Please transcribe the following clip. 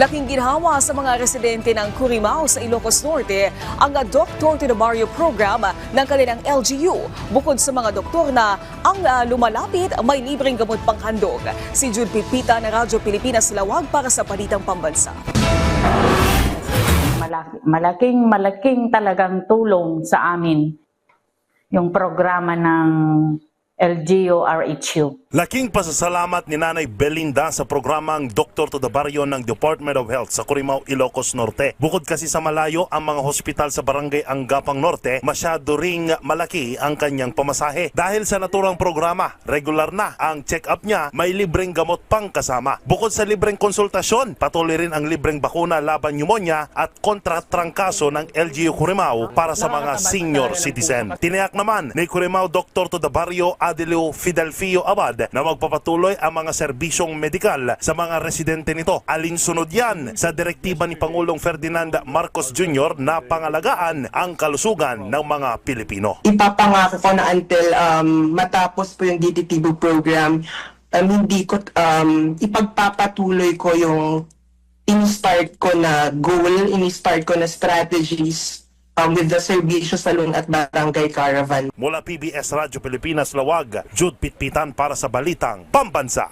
Laking ginhawa sa mga residente ng Curimaao sa Ilocos Norte ang Doctor to the Barrio program ng kanilang LGU. Bukod sa mga doktor na ang lumalapit, may libreng gamot panghandog. Si Jude Pipita ng Radyo Pilipinas Lawag para sa Balitang Pambansa. Malaking talagang tulong sa amin yung programa ng LGU RHU. Laking pasasalamat ni Nanay Belinda sa programang Doctor to the Barrio ng Department of Health sa Curimaao, Ilocos Norte. Bukod kasi sa malayo ang mga hospital sa barangay Anggapang Norte, masyado ring malaki ang kanyang pamasahe. Dahil sa naturang programa, regular na ang check-up niya, may libreng gamot pang kasama. Bukod sa libreng konsultasyon, patuloy rin ang libreng bakuna laban pneumonia at kontra trangkaso ng LGU Curimaao para sa mga senior citizen. Tiniyak naman ni Curimaao Doctor to the Barrio Adelio Fidelfio Abad na magpapatuloy ang mga serbisyong medikal sa mga residente nito. Alinsunod yan sa direktiba ni Pangulong Ferdinand Marcos Jr. na pangalagaan ang kalusugan ng mga Pilipino. Ipapangako ko na until matapos po yung DTTB program, hindi ko ipagpapatuloy ko yung in-start ko na goal, in-start ko na strategies with the Serbisyo Salon at Barangay Caravan. Mula PBS Radyo Pilipinas Lawag, Jude Pitpitan para sa Balitang Pambansa.